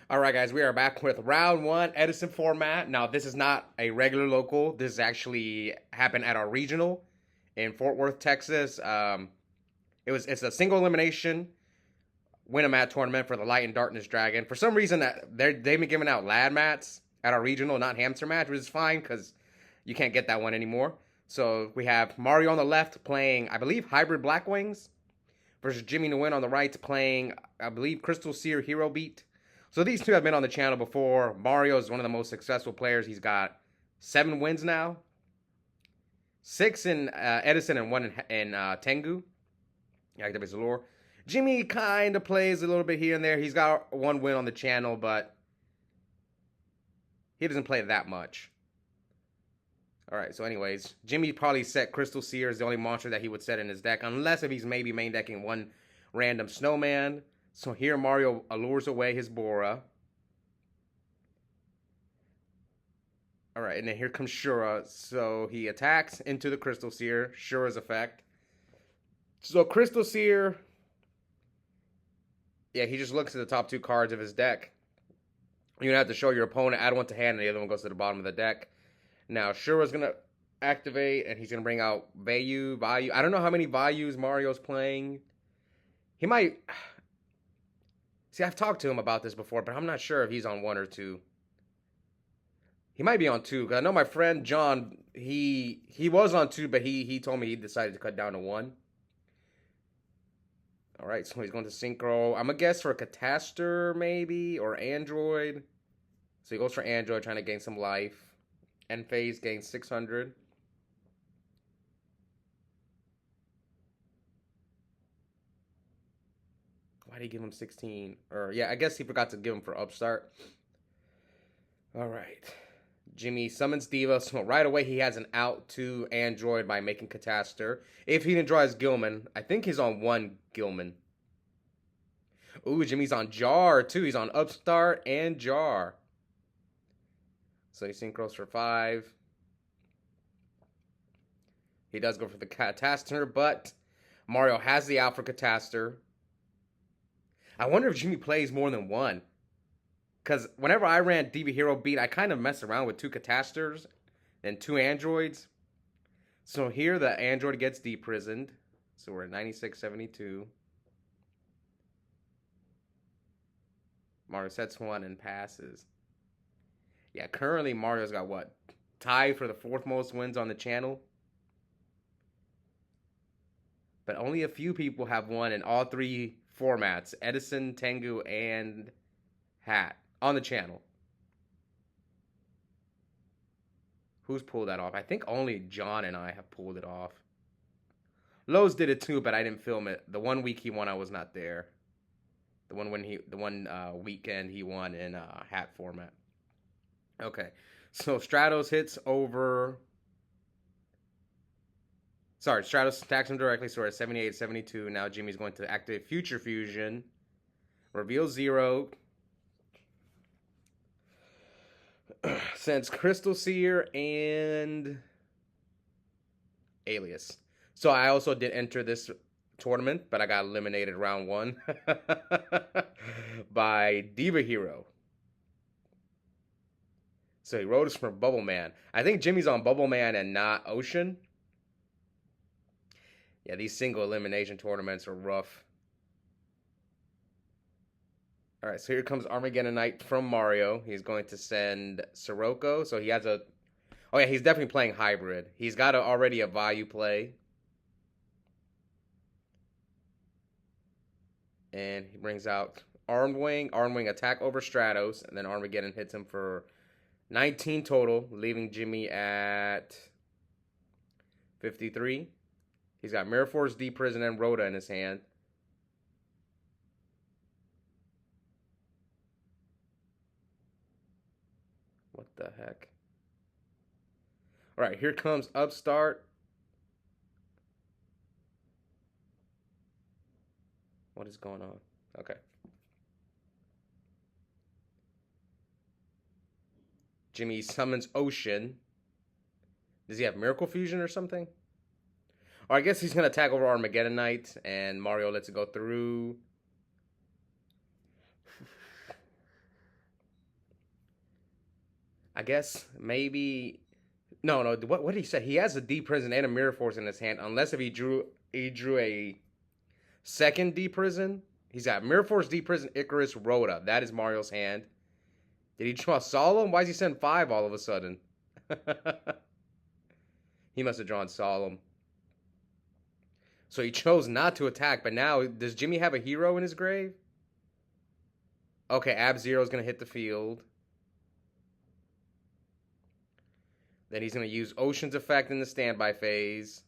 All right, guys, we are back with round one, Edison Format. Now, this is not a regular local. This actually happened at our regional in Fort Worth, Texas. It's a single elimination win a mat tournament for the Light and Darkness Dragon. For some reason, they've been giving out lad mats at our regional, not hamster match, which is fine because you can't get that one anymore. So we have Mario on the left playing, I believe, Hybrid Blackwings versus Jimmy Nguyen on the right playing, I believe, Crystal Seer Hero Beat. So these two have been on the channel before. Mario is one of the most successful players. He's got 7 wins now. 6 in Edison and 1 in Tengu. Activates the lore. Jimmy kind of plays a little bit here and there. He's got 1 win on the channel, but he doesn't play that much. Alright, so anyways, Jimmy probably set Crystal Seer as the only monster that he would set in his deck, unless if he's maybe main decking 1 random snowman. So here Mario allures away his Bora. Alright, and then here comes Shura. So he attacks into the Crystal Seer, Shura's effect. So Crystal Seer, yeah, he just looks at the top 2 cards of his deck. You're going to have to show your opponent, add 1 to hand, and the other one goes to the bottom of the deck. Now, Shura's going to activate, and he's going to bring out Vayu. I don't know how many Vayus Mario's playing. He might... See, I've talked to him about this before, but I'm not sure if he's on 1 or 2. He might be on 2, because I know my friend John, he was on 2, but he told me he decided to cut down to 1. Alright, so he's going to Synchro. I'm going to guess for a Cataster, maybe, or Android. So he goes for Android, trying to gain some life. End phase gains 600. Why did he give him 16? Or, yeah, I guess he forgot to give him for Upstart. Alright. Jimmy summons Diva, so right away he has an out to Android by making Cataster. If he didn't draw his Gilman, I think he's on 1 Gilman. Ooh, Jimmy's on Jar, too. He's on Upstart and Jar. So he synchros for 5. He does go for the Cataster, but Mario has the out for Cataster. I wonder if Jimmy plays more than 1. Because whenever I ran Diva Hero Beat, I kind of messed around with 2 Catasters and 2 Androids. So here the Android gets deprisoned. So we're at 96.72. Mario sets 1 and passes. Yeah, currently Mario's got what? Tied for the 4th most wins on the channel. But only a few people have won in all 3 formats. Edison, Tengu, and Hat on the channel. Who's pulled that off? I think only John and I have pulled it off. Lowe's did it too, but I didn't film it. The 1 week he won, I was not there. The one weekend he won in Hat format. Okay, so Stratos hits over. Sorry, Stratos attacks him directly, so we're at 78-72. Now Jimmy's going to activate Future Fusion. Reveal 0. Sends Crystal Seer and Alias. So I also did enter this tournament, but I got eliminated round 1 by Diva Hero. So he wrote us from Bubble Man. I think Jimmy's on Bubble Man and not Ocean. Yeah, these single elimination tournaments are rough. Alright, so here comes Armageddon Knight from Mario. He's going to send Sirocco. So he has a... Oh yeah, he's definitely playing Hybrid. He's got already a Vayu play. And he brings out Armed Wing. Armed Wing attack over Stratos. And then Armageddon hits him for 19 total, leaving Jimmy at 53. He's got Mirror Force, D-Prison, and Rhoda in his hand. What the heck? Alright, here comes Upstart. What is going on? Okay. Jimmy summons Ocean. Does he have Miracle Fusion or something? Or I guess he's going to attack over Armageddon Knight, and Mario lets it go through. I guess maybe no, no. What did he say? He has a D prison and a mirror force in his hand, unless if he drew a second D prison. He's got mirror force, D prison, Icarus, Rhoda. That is Mario's hand. Did he draw Solemn? Why is he sending 5 all of a sudden? He must have drawn Solemn. So he chose not to attack, but now does Jimmy have a hero in his grave? Okay, Ab-Zero is gonna hit the field. Then he's going to use Ocean's Effect in the standby phase.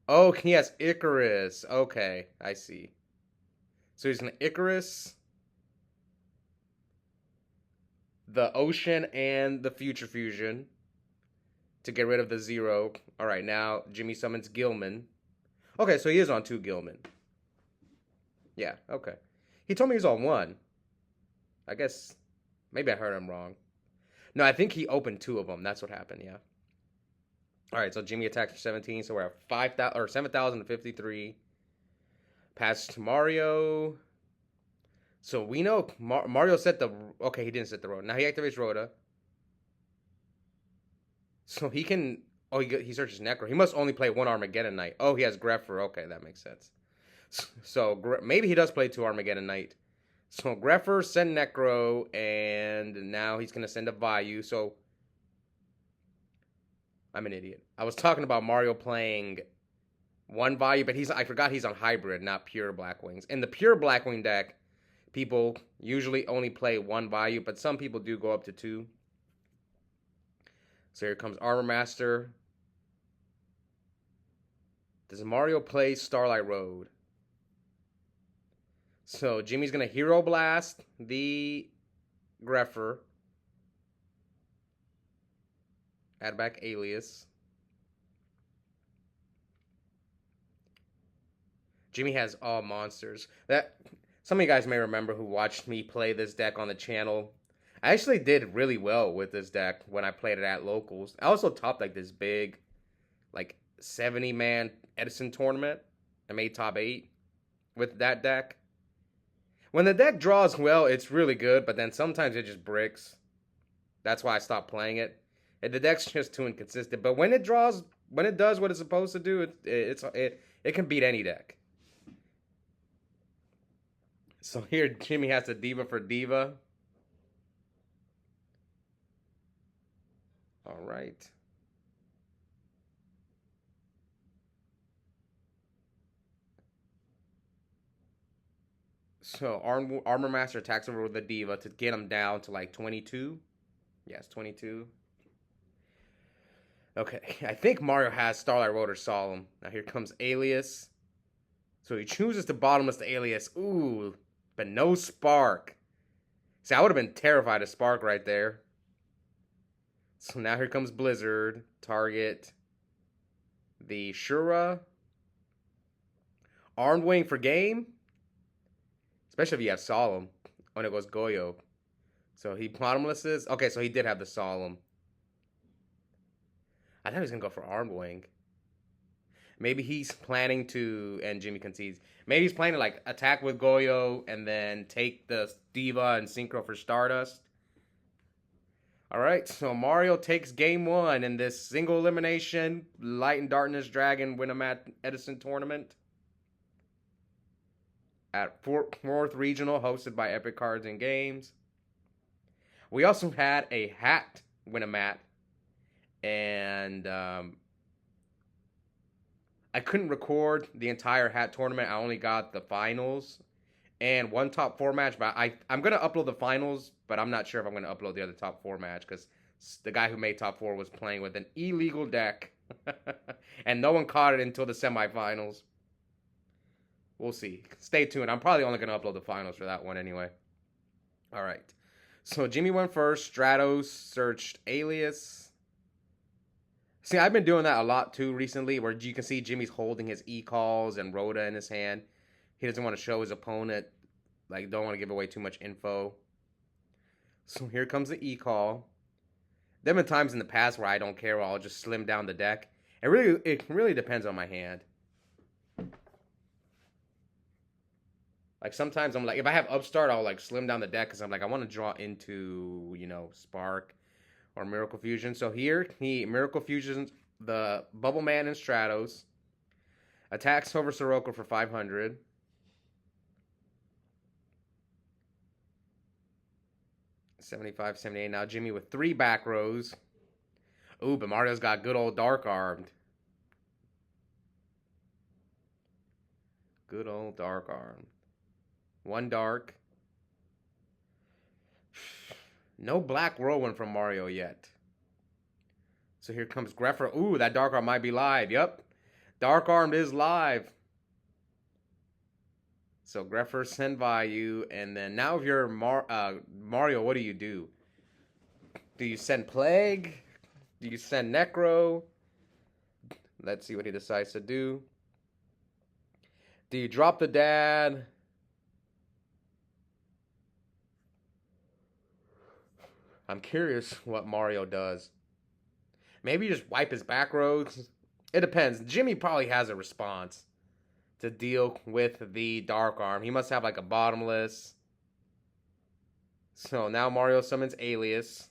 Oh, he has Icarus. Okay, I see. So he's going to Icarus, the Ocean, and the Future Fusion to get rid of the 0. All right, now Jimmy summons Gilman. Okay, so he is on 2 Gilman. Yeah, okay. He told me he's on 1. I guess maybe I heard him wrong. No, I think he opened 2 of them. That's what happened, yeah. All right, so Jimmy attacks for 17, so we're at 5,000 or 7,053. Pass to Mario. So we know Mario set the... Okay, he didn't set the Rhoda. Now he activates Rhoda. So he can... Oh, he searches Necro. He must only play 1 Armageddon Knight. Oh, he has Greffer. Okay, that makes sense. So maybe he does play 2 Armageddon Knight. So Greffer, send Necro, and now he's going to send a Vayu. So I'm an idiot. I was talking about Mario playing 1 Vayu, but I forgot he's on Hybrid, not pure Blackwings. In the pure Blackwing deck, people usually only play 1 Vayu, but some people do go up to 2. So here comes Armor Master. Does Mario play Starlight Road? So Jimmy's going to Hero Blast the Greffer. Add back Alias. Jimmy has all monsters. Some of you guys may remember who watched me play this deck on the channel. I actually did really well with this deck when I played it at locals. I also topped like this big, like 70-man Edison tournament. I made top 8 with that deck. When the deck draws well, it's really good, but then sometimes it just bricks. That's why I stopped playing it. And the deck's just too inconsistent. But when it does what it's supposed to do, it can beat any deck. So here Jimmy has the Diva for Diva. All right. So Armor Master attacks over with the Diva to get him down to like 22. Yes, 22. Okay, I think Mario has Starlight Road or Solemn. Now here comes Alias. So he chooses to bottomless the Alias. Ooh, but no Spark. See, I would have been terrified of Spark right there. So now here comes Blizzard. Target the Shura. Armed Wing for game. Especially if you have Solemn. When it goes Goyo. So he bottomlesses. Okay, so he did have the Solemn. I thought he was going to go for Armed Wing. Maybe he's planning to, and Jimmy concedes, maybe he's planning to like attack with Goyo and then take the Diva and Synchro for Stardust. Alright, so Mario takes game 1 in this single elimination Light and Darkness Dragon Win-A-Mat Edison tournament. At 4th Regional, hosted by Epic Cards and Games. We also had a hat Win-A-Mat. And I couldn't record the entire hat tournament. I only got the finals and 1 top 4 match. But I'm going to upload the finals, but I'm not sure if I'm going to upload the other top 4 match because the guy who made top 4 was playing with an illegal deck. And no one caught it until the semifinals. We'll see. Stay tuned. I'm probably only going to upload the finals for that one anyway. All right. So Jimmy went first. Stratos searched Alias. See, I've been doing that a lot too recently, where you can see Jimmy's holding his E-calls and Rhoda in his hand. He doesn't want to show his opponent, like, don't want to give away too much info. So here comes the E-call. There have been times in the past where I don't care, where I'll just slim down the deck. It really depends on my hand. Like sometimes I'm like, if I have upstart, I'll like slim down the deck because I'm like, I want to draw into, you know, Spark or Miracle Fusion. So here he Miracle Fusions the Bubble Man and Stratos, attacks over Sirocco for 500. $75, $78. Now Jimmy with 3 back rows. Ooh, but Mario's got good old Dark Armed. Good old Dark Armed. 1 dark. No black rolling from Mario yet. So here comes Greffer. Ooh, that Dark Arm might be live. Yep. Dark Armed is live. So Greffer, send value. And then now if you're Mario, what do? Do you send Plague? Do you send Necro? Let's see what he decides to do. Do you drop the dad? I'm curious what Mario does. Maybe just wipe his back roads. It depends. Jimmy probably has a response to deal with the Dark Arm. He must have like a bottomless. So now Mario summons Alias.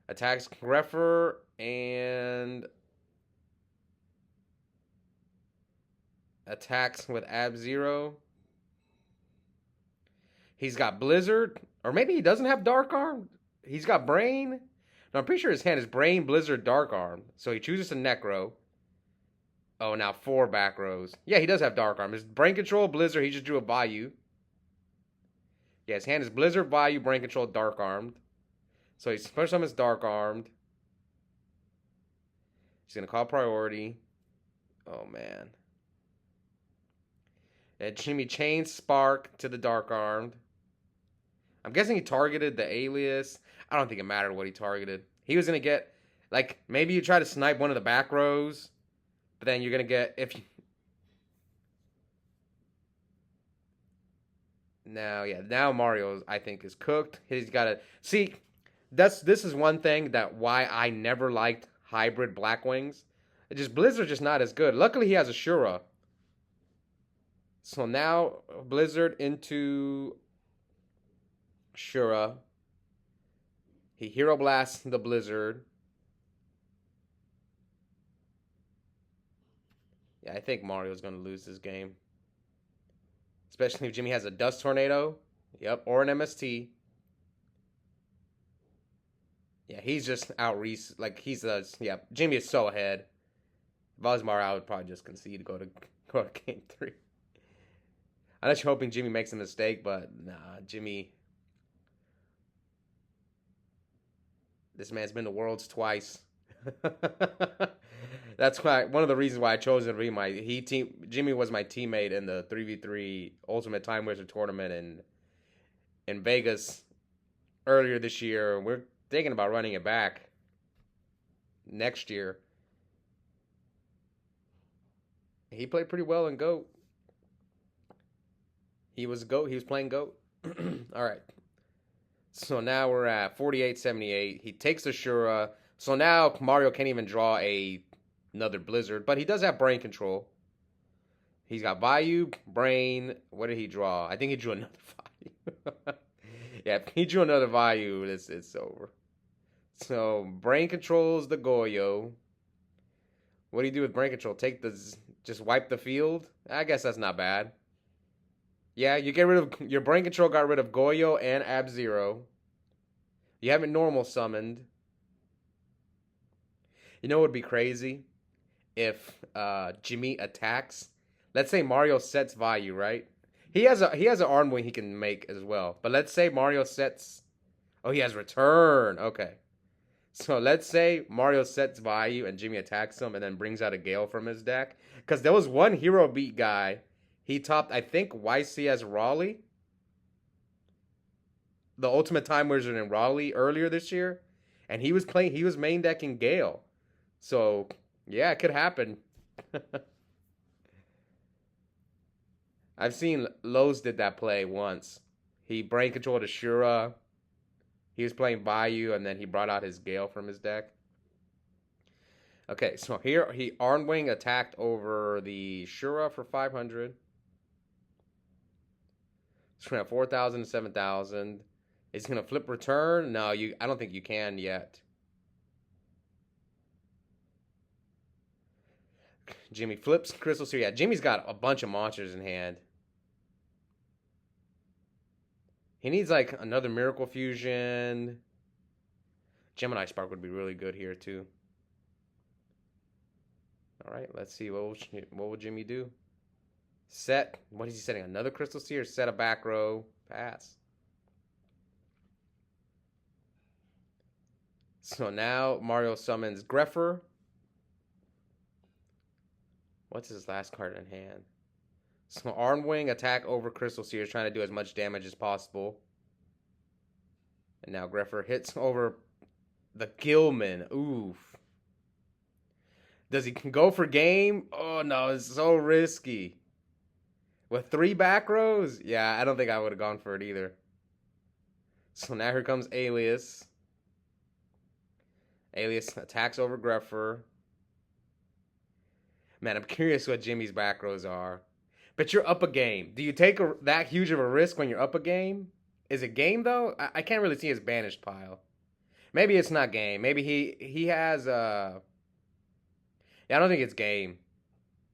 Attacks Greffer and attacks with Ab-Zero. He's got Blizzard. Or maybe he doesn't have Dark Arm. He's got Brain. No, I'm pretty sure his hand is Brain, Blizzard, Dark Arm. So he chooses a Necro. Oh, now 4 back rows. Yeah, he does have Dark Arm. His Brain Control, Blizzard. He just drew a Bayou. Yeah, his hand is Blizzard, Bayou, Brain Control, Dark Armed. So he's first summons Dark Armed. He's going to call Priority. Oh, man. And Jimmy chains Spark to the Dark Armed. I'm guessing he targeted the Alias. I don't think it mattered what he targeted. He was going to get, like, maybe you try to snipe one of the back rows, but then you're going to get, if you... Now Mario, I think, is cooked. He's got to, see, this is one thing that why I never liked hybrid Blackwings. It just, Blizzard's just not as good. Luckily, he has a Shura. So now, Blizzard into Shura. He Hero Blasts the Blizzard. Yeah, I think Mario's going to lose this game. Especially if Jimmy has a Dust Tornado. Yep, or an MST. Yeah, he's just out. Like, yeah, Jimmy is so ahead. If I was Mario, I would probably just concede to go to game 3. I'm just hoping Jimmy makes a mistake, but nah, Jimmy. This man's been to Worlds twice. That's why one of the reasons why I chose him to be Jimmy was my teammate in the 3v3 Ultimate Time Wizard tournament in Vegas earlier this year. We're thinking about running it back next year. He played pretty well in GOAT. He was GOAT. He was playing GOAT. All right. So now we're at 48-78. He takes the Shura. So now Mario can't even draw another Blizzard, but he does have Brain Control. He's got Bayou, Brain. What did he draw? I think he drew another Bayou. Yeah, if he drew another Bayou, it's over. So Brain controls the Goyo. What do you do with Brain Control? Just wipe the field? I guess that's not bad. Yeah, you get rid of your Brain Control. Got rid of Goyo and Ab-Zero. You haven't normal summoned. You know what would be crazy? If Jimmy attacks. Let's say Mario sets value, right? He has an arm wing he can make as well. But let's say Mario sets. Oh, he has return. Okay. So let's say Mario sets value and Jimmy attacks him and then brings out a Gale from his deck. Because there was one Hero Beat guy. He topped, I think, YCS Raleigh. The Ultimate Time Wizard in Raleigh earlier this year. And he was main decking Gale. So, yeah, it could happen. I've seen Lowe's did that play once. He brain controlled Ashura. He was playing Bayou, and then he brought out his Gale from his deck. Okay, so here he Arnwing attacked over the Shura for 500. It's going to 4,000 to 7,000. It's going to flip return. No, I don't think you can yet. Jimmy flips Crystal Sphere. Yeah, Jimmy's got a bunch of monsters in hand. He needs like another Miracle Fusion. Gemini Spark would be really good here too. All right, let's see. What will Jimmy do? Set. What is he setting? Another Crystal Sphere? Set a back row. Pass. So now Mario summons Greffer. What's his last card in hand? So Arm Wing attack over Crystal Sphere, trying to do as much damage as possible. And now Greffer hits over the Gilman. Oof. Does he go for game? Oh no, it's so risky. With 3 back rows? Yeah, I don't think I would have gone for it either. So now here comes Alias. Alias attacks over Greffer. Man, I'm curious what Jimmy's back rows are. But you're up a game. Do you take that huge of a risk when you're up a game? Is it game, though? I can't really see his banished pile. Maybe it's not game. Maybe he has... Yeah, I don't think it's game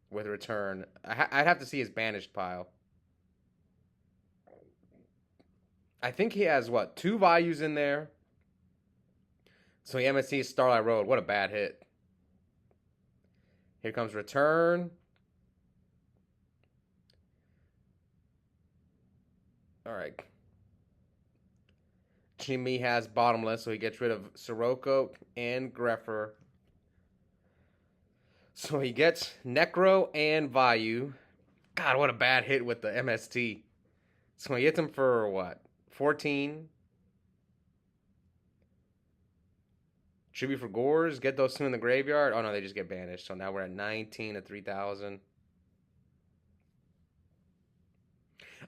with return. I'd have to see his banished pile. I think he has, what, 2 values in there? So he MSC Starlight Road. What a bad hit. Here comes return. All right. Jimmy has bottomless, so he gets rid of Sirocco and Greffer. So he gets Necro and Vayu. God, what a bad hit with the MST. So he hits him for what? 14. Tribute for Gores. Get those 2 in the graveyard. Oh no, they just get banished. So now we're at 19 to 3,000.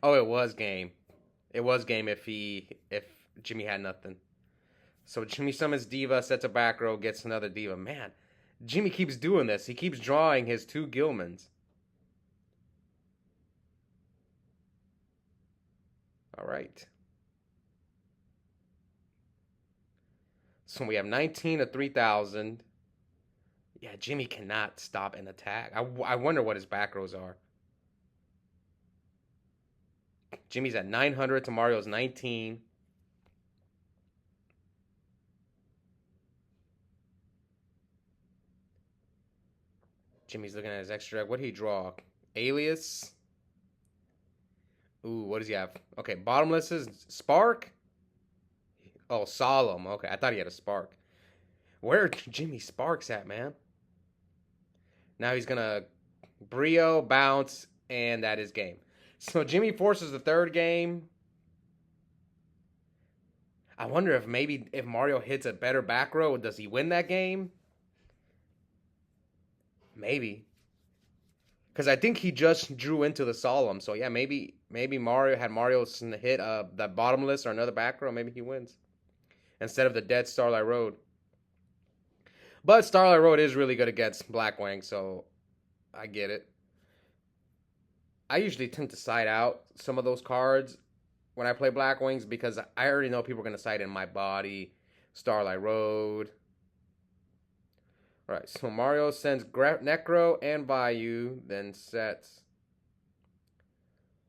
Oh, it was game. It was game if Jimmy had nothing. So Jimmy summons Diva, sets a back row, gets another Diva. Man, Jimmy keeps doing this. He keeps drawing his 2 Gilmans. All right. So we have 19 to 3,000. Yeah, Jimmy cannot stop an attack. I wonder what his back rows are. Jimmy's at 900 to Mario's 19. Jimmy's looking at his extra deck. What did he draw? Alias. Ooh, what does he have? Okay, bottomless is Spark. Oh, Solemn. Okay, I thought he had a Spark. Where are Jimmy Sparks at, man? Now he's going to Brio, bounce, and that is game. So Jimmy forces the 3rd game. I wonder if maybe if Mario hits a better back row, does he win that game? Maybe. Because I think he just drew into the Solemn. So yeah, maybe Mario had Mario hit that bottomless or another back row. Maybe he wins. Instead of the dead Starlight Road. But Starlight Road is really good against Blackwing, so I get it. I usually tend to side out some of those cards when I play Blackwings because I already know people are going to side in My Body, Starlight Road. All right, so Mario sends Necro and Vayu, then sets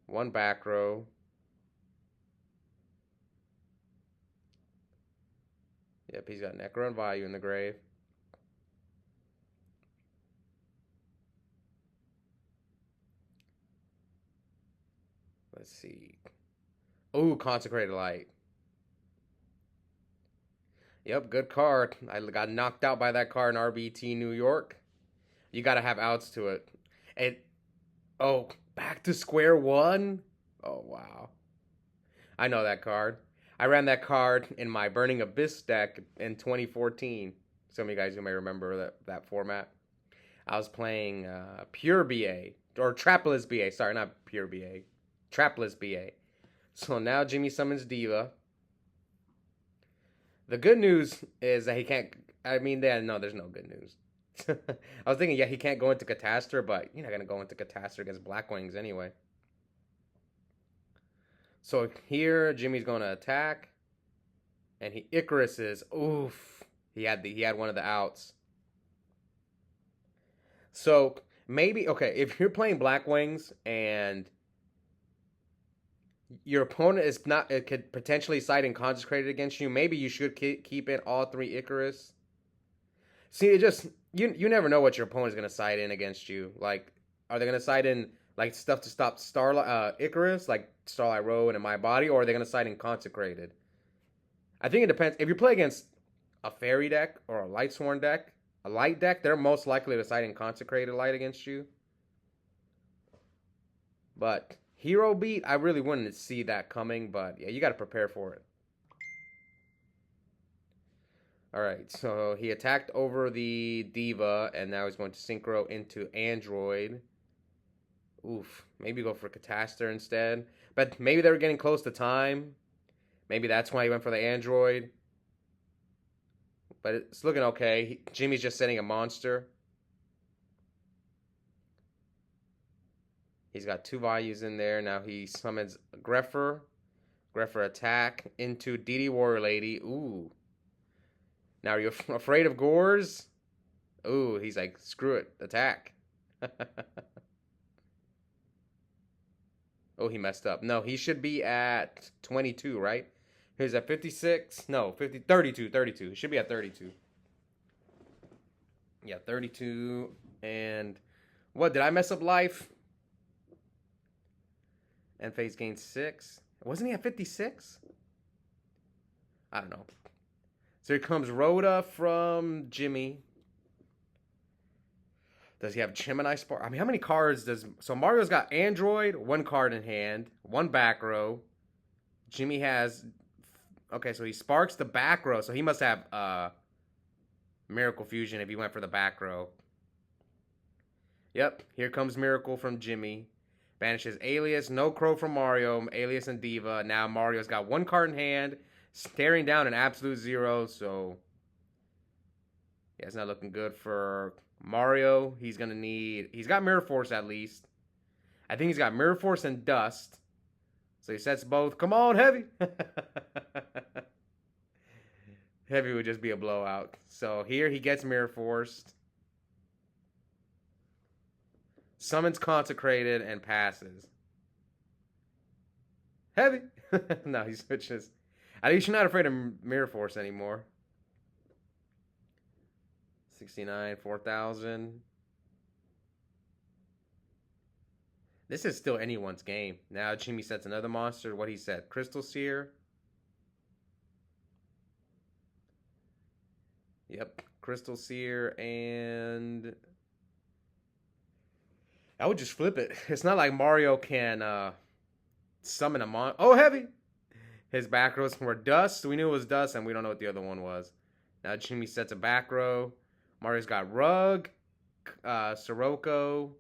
1 back row. Yep, he's got Necro and Vayu in the grave. Let's see. Ooh, Consecrated Light. Yep, good card. I got knocked out by that card in RBT New York. You got to have outs to it. And, oh, back to square one? Oh, wow. I know that card. I ran that card in my Burning Abyss deck in 2014. Some of you guys who may remember that format. I was playing Pure BA, or Trapless BA. Sorry, not Pure BA. Trapless BA. So now Jimmy summons Diva. The good news is that he can't... I mean, no, there's no good news. I was thinking, yeah, he can't go into Catastor, but you're not going to go into Catastor against Blackwings anyway. So here, Jimmy's going to attack, and he Icarus is oof. He had one of the outs. So maybe okay, if you're playing Blackwings and your opponent is not, it could potentially side and consecrated against you. Maybe you should keep in all three Icarus. See, it just you never know what your opponent's gonna side in against you. Like, are they gonna side in like stuff to stop Starlight Icarus, like Starlight Road and My Body, or are they gonna side in consecrated? I think it depends. If you play against a fairy deck or a light sworn deck, a light deck, they're most likely to side in consecrated light against you. But hero beat, I really wouldn't see that coming. But yeah, you got to prepare for it. All right, so he attacked over the Diva, and now he's going to synchro into Android. Oof, maybe go for Catastor instead. But maybe they were getting close to time. Maybe that's why he went for the Android. But it's looking okay. Jimmy's just setting a monster. He's got two values in there. Now he summons Greffer. Greffer attack into DD Warrior Lady. Ooh. Now you're afraid of Gores? Ooh, he's like, screw it. Attack. Oh, he messed up. No, he should be at 22, right? He's at 56. No, 32. He should be at 32. Yeah, 32. And what, did I mess up life? And phase gain 6. Wasn't he at 56? I don't know. So here comes Rhoda from Jimmy. Does he have Gemini Spark? I mean, how many cards does... So Mario's got Android, one card in hand, one back row. Jimmy has... Okay, so he sparks the back row. So he must have Miracle Fusion if he went for the back row. Yep, here comes Miracle from Jimmy. Banishes Alias, no Crow from Mario, Alias and Diva. Now Mario's got one card in hand, staring down an absolute zero, so yeah, it's not looking good for Mario. He's gonna need, he's got Mirror Force at least. I think he's got Mirror Force and Dust. So he sets both. Come on, Heavy. Heavy would just be a blowout. So here he gets Mirror Forced. Summons Consecrated and passes. Heavy. No, he switches. At least you're not afraid of Mirror Force anymore. 69, 4,000. This is still anyone's game. Now Jimmy sets another monster. What he said? Crystal Seer. Yep. Crystal Seer and... I would just flip it. It's not like Mario can summon a mon... Oh, Heavy! His back rows were Dust. We knew it was Dust, and we don't know what the other one was. Now Jimmy sets a back row. Mario's got Rug, Sirocco,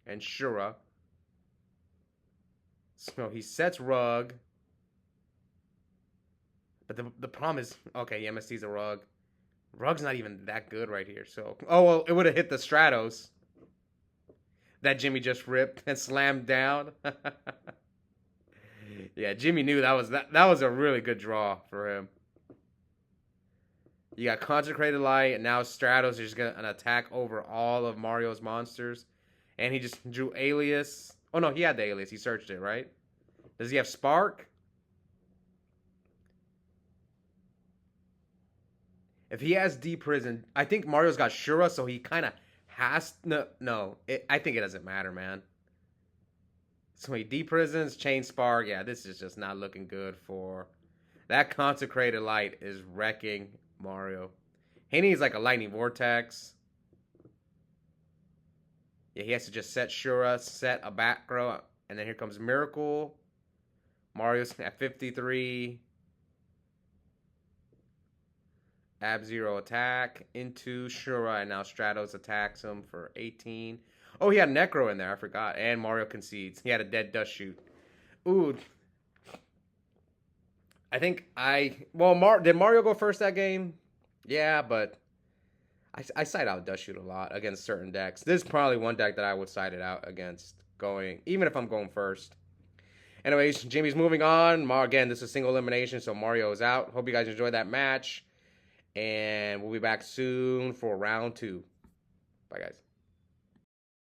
and Shura. So he sets Rug. But the problem is... Okay, MST's a Rug. Rug's not even that good right here. So... Oh, well, it would have hit the Stratos that Jimmy just ripped and slammed down. Yeah, Jimmy knew that was a really good draw for him. You got Consecrated Light, and now Stratos is just going to attack over all of Mario's monsters. And he just drew Alias. Oh, no, he had the Alias. He searched it, right? Does he have Spark? If he has D-Prison, I think Mario's got Shura, so he kind of has... No, I think it doesn't matter, man. So he D-Prisons, Chain Spark. Yeah, this is just not looking good for... That Consecrated Light is wrecking Mario. He needs like a Lightning Vortex. Yeah, he has to just set Shura, set a back row, and then here comes Miracle. Mario's at 53. Ab-Zero attack into Shura, and now Stratos attacks him for 18. Oh, he had Necro in there, I forgot. And Mario concedes. He had a dead Dust Shoot. Ooh. I think did Mario go first that game? Yeah, but I side out Dust Shoot a lot against certain decks. This is probably one deck that I would side it out against going, even if I'm going first. Anyways, Jimmy's moving on. Again, this is single elimination, so Mario is out. Hope you guys enjoyed that match. And we'll be back soon for round 2. Bye, guys.